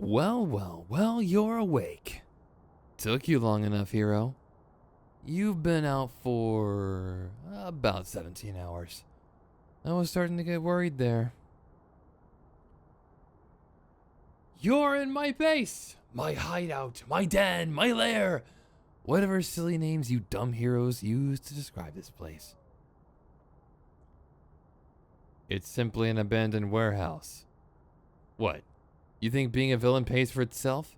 Well, you're awake. Took you long enough, hero. You've been out for about 17 hours. I was starting to get worried there. You're in my base! My hideout, my den, my lair! Whatever silly names you dumb heroes use to describe this place. It's simply an abandoned warehouse. What? You think being a villain pays for itself?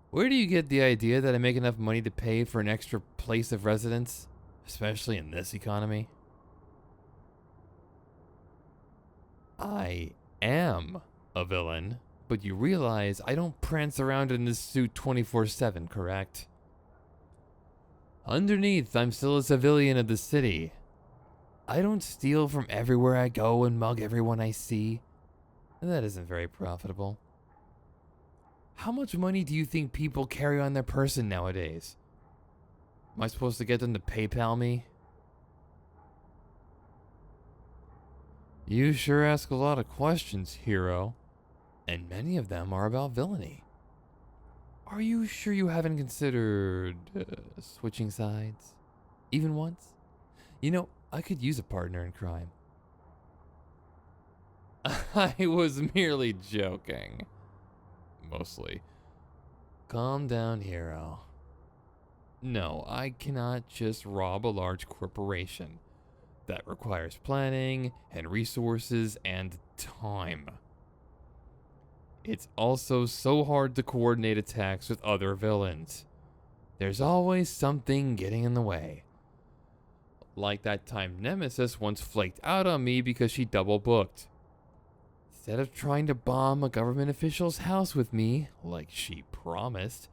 Where do you get the idea that I make enough money to pay for an extra place of residence? Especially in this economy? I am a villain, but you realize I don't prance around in this suit 24/7, correct? Underneath, I'm still a civilian of the city. I don't steal from everywhere I go and mug everyone I see. That isn't very profitable. How much money do you think people carry on their person nowadays? Am I supposed to get them to PayPal me? You sure ask a lot of questions, hero. And many of them are about villainy. Are you sure you haven't considered switching sides? Even once? You know, I could use a partner in crime. I was merely joking. Mostly. Calm down, hero. No, I cannot just rob a large corporation. That requires planning and resources and time. It's also so hard to coordinate attacks with other villains. There's always something getting in the way. Like that time Nemesis once flaked out on me because she double booked. Instead of trying to bomb a government official's house with me, like she promised,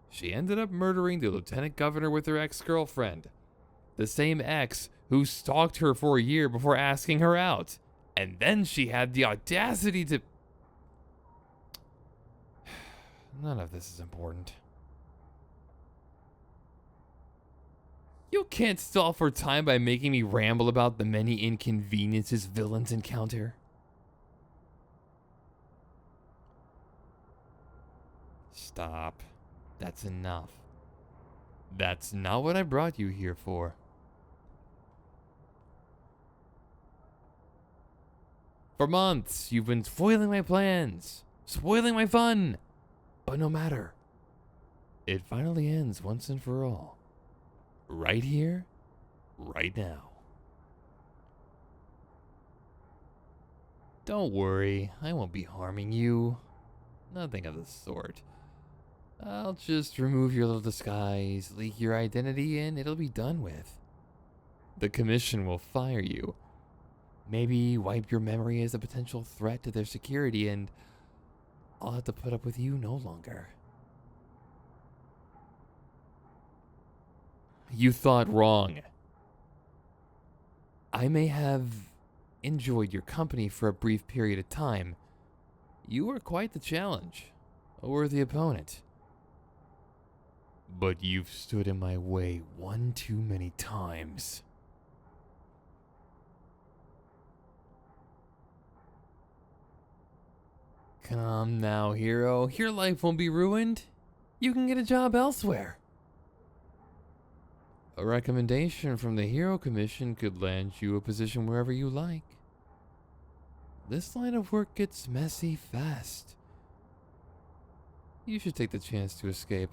she ended up murdering the lieutenant governor with her ex-girlfriend. The same ex who stalked her for a year before asking her out. And then she had the audacity to... None of this is important. You can't stall for time by making me ramble about the many inconveniences villains encounter. Stop. That's enough. That's not what I brought you here for. For months, you've been foiling my plans, spoiling my fun. But no matter. It finally ends once and for all. Right here, right now. Don't worry, I won't be harming you. Nothing of the sort. I'll just remove your little disguise, leak your identity, and it'll be done with. The commission will fire you. Maybe wipe your memory as a potential threat to their security, and I'll have to put up with you no longer. You thought wrong. I may have enjoyed your company for a brief period of time. You were quite the challenge, a worthy opponent. But you've stood in my way one too many times. Come now, hero. Your life won't be ruined. You can get a job elsewhere. A recommendation from the Hero Commission could land you a position wherever you like. This line of work gets messy fast. You should take the chance to escape.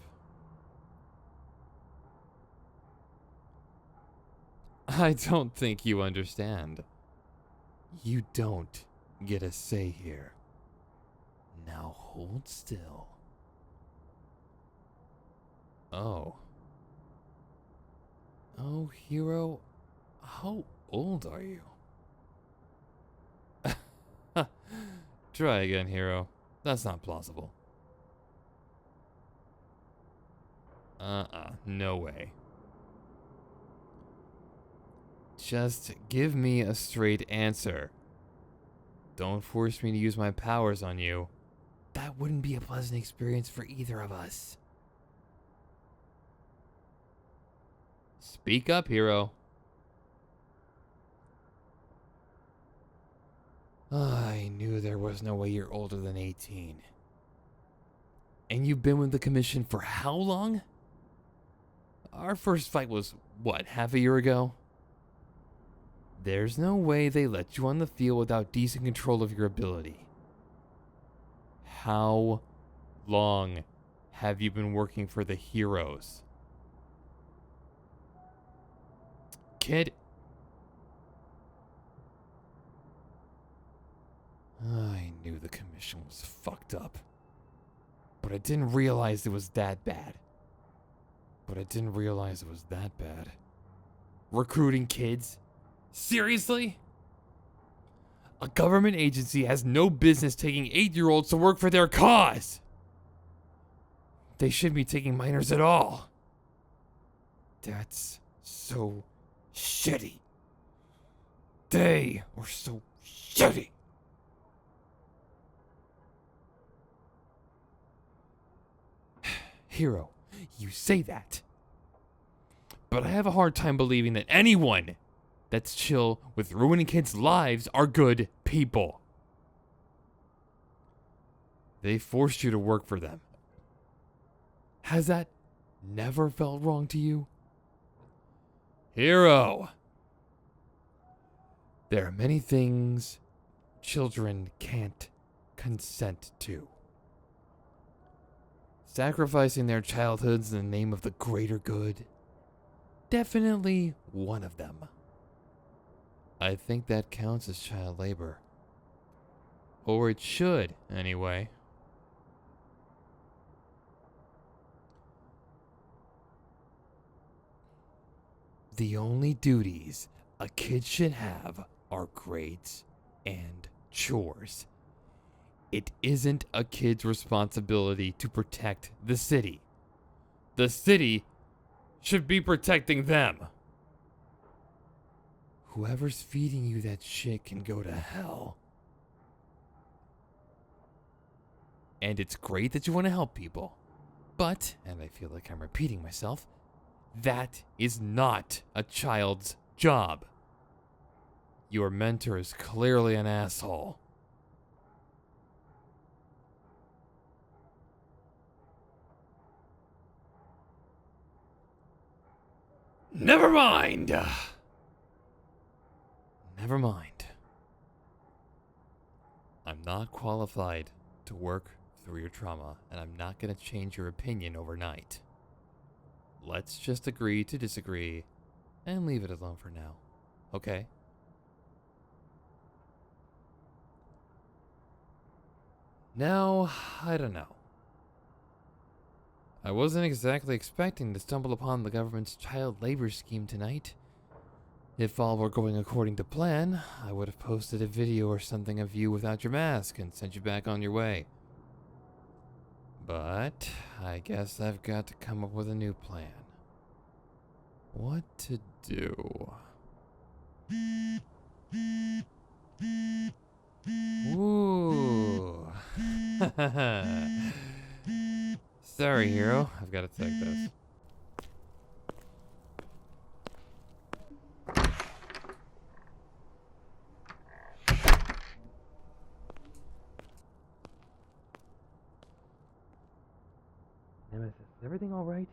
I don't think you understand. You don't get a say here. Now hold still. Oh. Oh, hero, how old are you? Try again, hero. That's not plausible. No way. Just give me a straight answer. Don't force me to use my powers on you. That wouldn't be a pleasant experience for either of us. Speak up, hero. I knew there was no way you're older than 18. And you've been with the commission for how long? Our first fight was, what, half a year ago? There's no way they let you on the field without decent control of your ability. How long have you been working for the heroes? Kid. I knew the commission was fucked up. But I didn't realize it was that bad. Recruiting kids? Seriously? A government agency has no business taking 8-year-olds to work for their cause. They shouldn't be taking minors at all. That's so shitty. They are so shitty. Hero, you say that. But I have a hard time believing that anyone that's chill with ruining kids' lives are good people. They forced you to work for them. Has that never felt wrong to you? Hero! There are many things children can't consent to. Sacrificing their childhoods in the name of the greater good? Definitely one of them. I think that counts as child labor. Or it should, anyway. The only duties a kid should have are grades and chores. It isn't a kid's responsibility to protect the city. The city should be protecting them. Whoever's feeding you that shit can go to hell. And it's great that you want to help people. But, and I feel like I'm repeating myself, that is not a child's job. Your mentor is clearly an asshole. Never mind. Never mind. I'm not qualified to work through your trauma, and I'm not going to change your opinion overnight. Let's just agree to disagree and leave it alone for now. Okay? Now, I don't know. I wasn't exactly expecting to stumble upon the government's child labor scheme tonight. If all were going according to plan, I would have posted a video or something of you without your mask and sent you back on your way. But I guess I've got to come up with a new plan. What to do? Ooh. Sorry, hero. I've got to take this. Nemesis, is everything all right?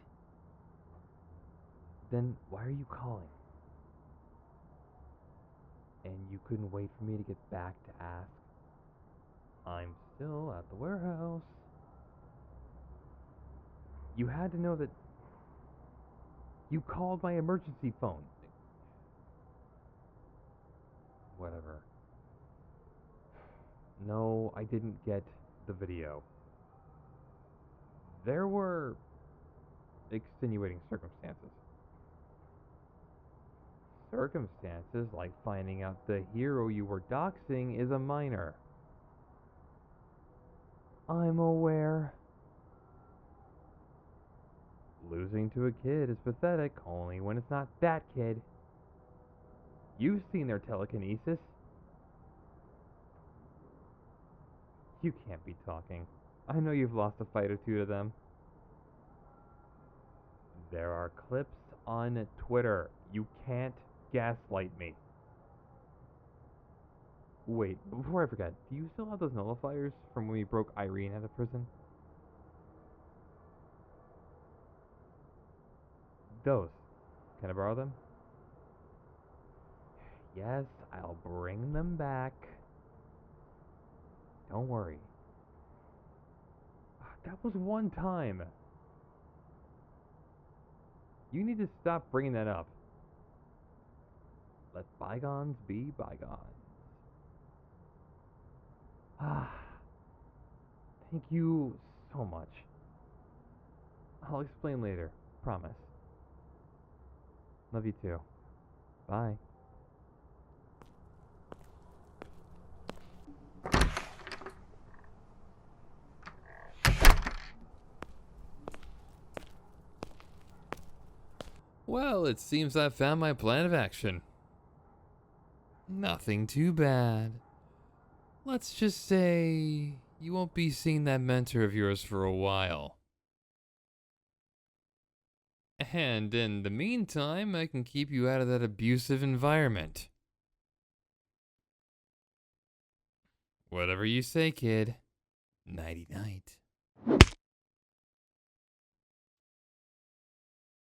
Then why are you calling? And you couldn't wait for me to get back to ask? I'm still at the warehouse. You had to know that you called my emergency phone. Whatever. No, I didn't get the video. There were extenuating circumstances. Circumstances like finding out the hero you were doxing is a minor. I'm aware. Losing to a kid is pathetic only when it's not that kid. You've seen their telekinesis. You can't be talking. I know you've lost a fight or two to them. There are clips on Twitter. You can't gaslight me. Wait, before I forget, do you still have those nullifiers from when we broke Irene out of prison? Those. Can I borrow them? Yes, I'll bring them back. Don't worry. That was one time. You need to stop bringing that up. Let bygones be bygones. Thank you so much. I'll explain later. Promise. Love you too. Bye. Well, it seems I found my plan of action. Nothing too bad. Let's just say you won't be seeing that mentor of yours for a while. And in the meantime, I can keep you out of that abusive environment. Whatever you say, kid. Nighty night.